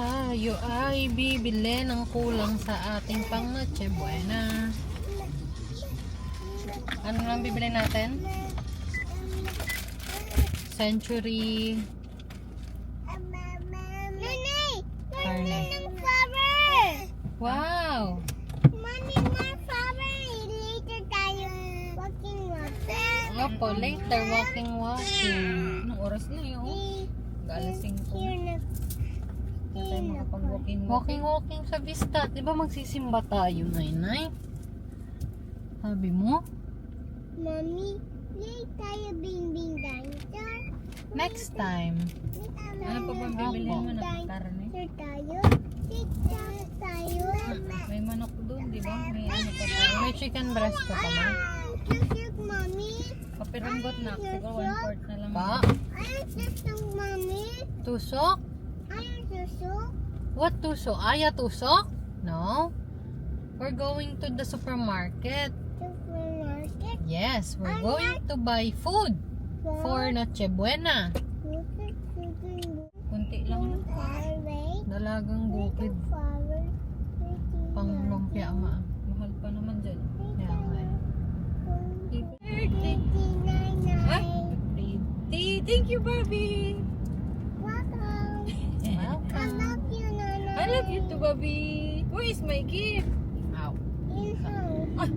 Tayo ay bibili ng kulang sa ating pang Noche Buena. Ano lang bibili natin? Century. Nanay! Carne. Ng flower! Wow! Mommy, more flower! Later tayo walking water. Opo, later walking. Anong oras na yun? Galasing ko. Here Na tayo makapag-walking sa Vista. Di ba magsisimba tayo, Nay? Sabi mo? Mommy, later tayo bing-bing dinosaur. Next time. Ano pa ba bibilihin mo na karne? Later tayo. Later tayo. May manok doon, di ba? May ano pa tayo. May chicken breast ka pa, ma? Tusok, Mommy. Kapiranggot na. Siguro 1/4 na lang. Pa? Ayaw tusok, Mommy. Tusok? Ayaw tusok. What tusok? Aya tusok? No? We're going to the supermarket. Supermarket. Yes, we're going to buy food for Noche Buena. Kunti lang. Dalagang bukid. Pang lumpia, ma. Mahal pa naman dyan. Kaya nga eh. Happy birthday! Ah, birthday! Thank you, Barbie! Welcome. I Welcome! love you, Nana. I love you too, Barbie! Where is my gift? Ow. In house. Ah,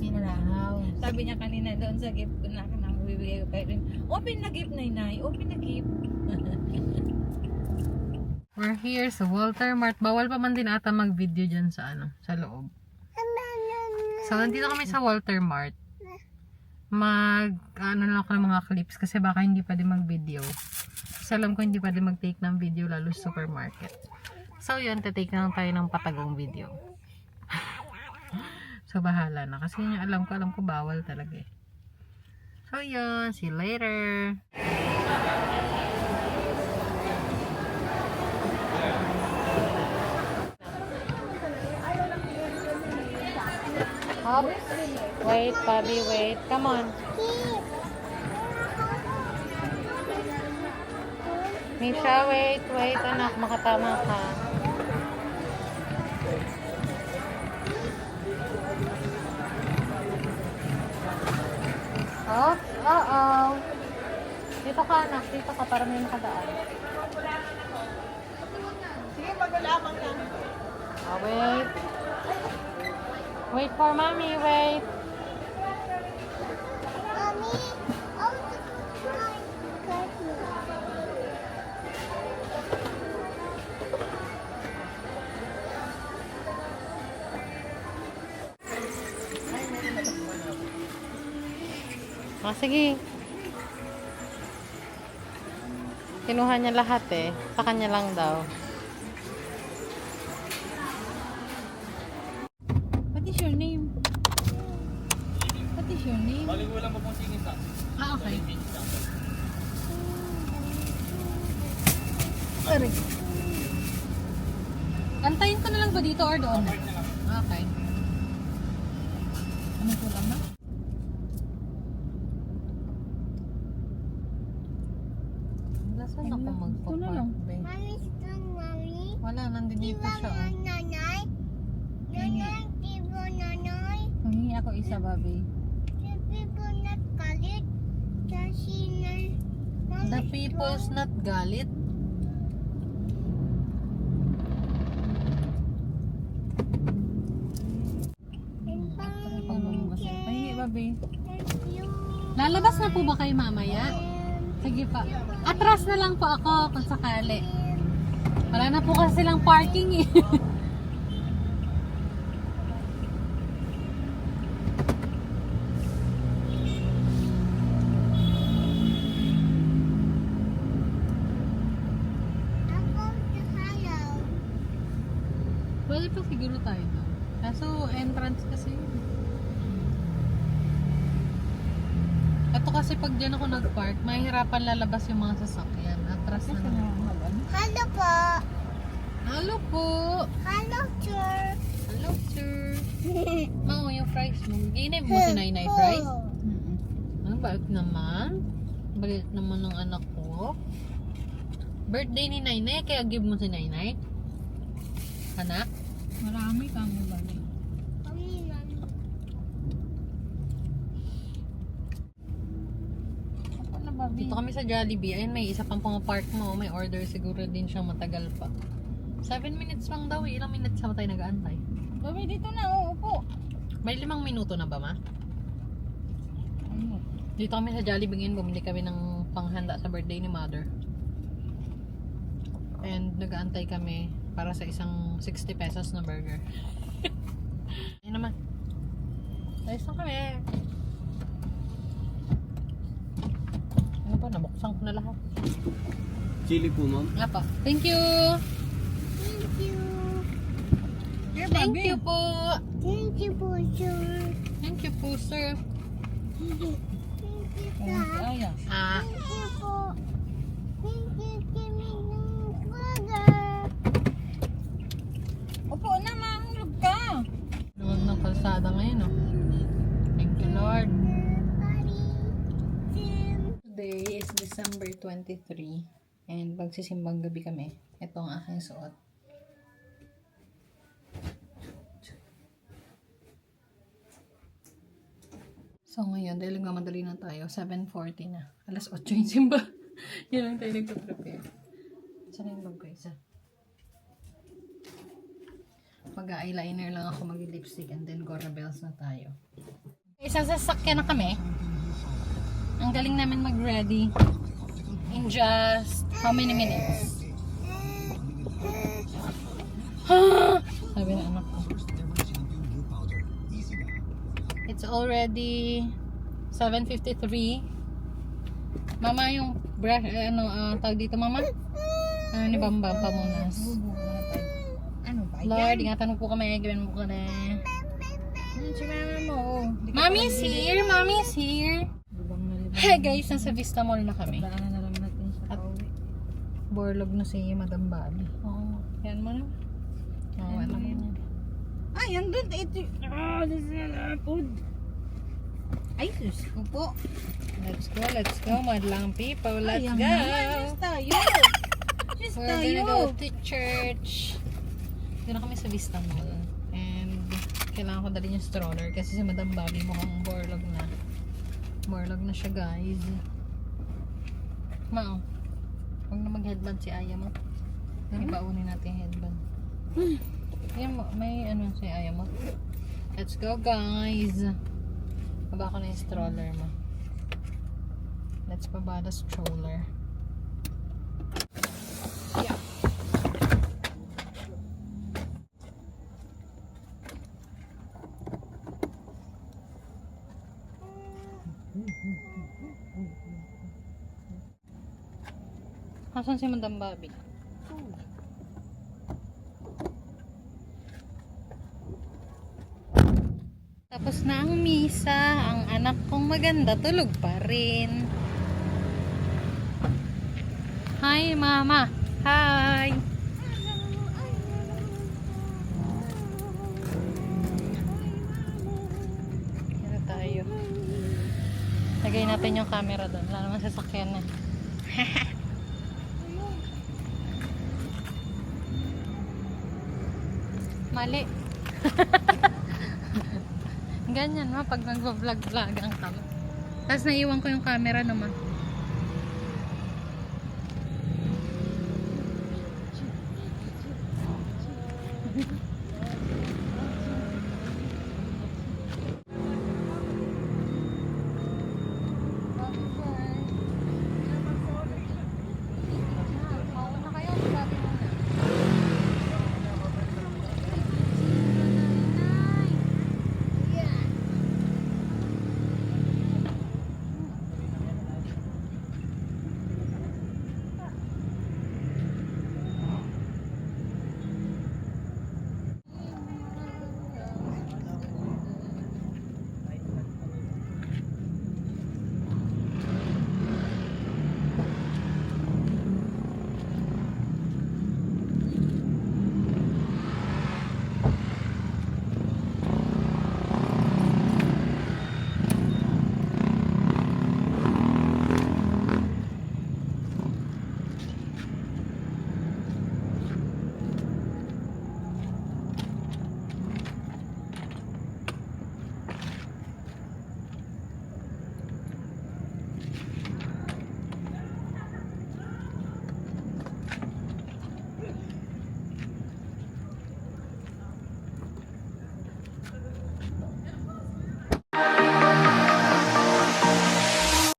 in the house. Sabi niya kanina doon sa gift ko na kanang bibigay ko kay Rin. Open na gift, Nay. Open na gift. We're here sa Walter Mart. Bawal pa man din ata mag-video dyan sa sa loob. So, nandito kami sa Walter Mart. Ano lang ako ng mga clips kasi baka hindi pwede mag-video. Kasi alam ko hindi pwede mag-take ng video lalo sa supermarket. So, yun, tatake na lang tayo ng patagong video. So, bahala na. Kasi yun yung alam ko bawal talaga eh. So, yun. See you later. Hop. Wait, Bobby, wait. Come on. Misha, wait. Wait, anak. Makatama ka. Oh, uh-oh. Dito ka, anak. Dito ka para may makadaan. Sige, mag-ulamang lang. Oh, wait. Wait for mommy, wait. Mommy, oh, cut me. Ah, sige. Kinuha niya lahat eh. Sa kanya lang daw. What is your name? What is your name? Balik mo lang po pong tingin sa. Ah, okay. Sorry. Antayin ko na lang ba dito or doon? Okay. Anong kulang na? Saan ako magpapark? Mommy, strong, Mommy. Wala, nandito siya. Oh. Nanay. Nanay, tipo nanay. Hingi ako isa, Bobby. The people not galit. Kasi na. The people's not galit. Pahingi, Bobby. Lalabas na po ba kayo mamaya? Sige pa. Atras na lang po ako kung sakali. Wala na po kasi silang parking eh. Pwede pa siguro tayo doon. Kaso entrance kasi yun. Ito kasi pag dyan ako nag-park, mahihirapan lalabas yung mga sasakyan. Atras na lang. Hello po. Hello po! Hello, sir. Hello, sir! Mao, yung fries mo. Ginib mo si Nainay fries? Ang bait naman. Bait naman ng anak ko. Birthday ni Nainay, kaya give mo si Nainay? Anak? Marami kami ba? Kami lang. Ako na ba? Dito kami sa Jollibee. Ayun, may isa pang pumapark mo. May order siguro din siyang matagal pa. 7 minutes lang daw eh. Ilang minutes na ba tayo nag-aantay? Babi, dito na. Upo. May 5 minuto na ba, ma? Ano? Dito kami sa Jollibee ngayon. Bumili kami ng panghanda sa birthday ni mother. And nag-aantay kami para sa isang 60 pesos na burger. Ayun naman. Ayos na kami. Ano ba? Nabuksan ko na lahat. Chili po, ma'am. Nga pa. Thank you! Thank you. Thank you po! Thank you po, sir. Thank you po, sir. Thank you, sir. Ah, Thank you po. Thank you, Kimi ng brother. Opo na, mahulog ka. Luwag ng kalsada ngayon, oh. Thank you, Lord. Buddy. Tim. Today is December 23 and magsisimbang gabi kami. Ito ang aking suot. So ngayon, dahil nagmamadali na tayo, 7:40 na. Alas 8 yung simba. Yan lang tayo nagpa-prepare. Saan yung bag ko isa? Mag-eyeliner lang ako, mag-lipstick, and then Gora Bells na tayo. Isang sasakyan na kami. Ang galing namin mag-ready in just how many minutes? Sabi na anak ko. It's already 7:53. Mama, yung brush, tawag dito, mama? Ano ni Bambam Pamunas? Ano ba Lord, ingatan mo po kami, gawin mo ko na. Si mama mo. Mommy's here! Mommy's here! Hey guys, nasa Vista Mall na kami. Daanan na lang natin sa At- pauwi. Borlog na si Madam Bali. Oo. Yan mo na. Oo, ano mo na. Ay, andun. Ito. This is food. Ay, sus ko po. Let's go, madlang people. Let's Ay, go! Diyos tayo. Diyos We're tayo. gonna go to church. Doon na kami sa Vista Mall. And kailangan ko dalhin yung stroller kasi si Madam Bobby mukhang borlog na. Borlog na siya, guys. Ma, huwag na mag-headband si Aya mo. Then ibaunin natin yung headband. Yan mo, may ano si Aya mo. Let's go, guys. Baba ko na yung stroller mo. Let's baba the stroller. Yeah. Asan si Madam Bobby? Tapos na ang misa. Ang anak kong maganda tulog pa rin. Hi, Mama. Hi. Kaya tayo. Lagay natin yung camera doon. Wala naman sasakyan na. Mali. Ganyan ma, pag nagva-vlog-vlog ang cam. Tapos naiwan ko yung camera naman.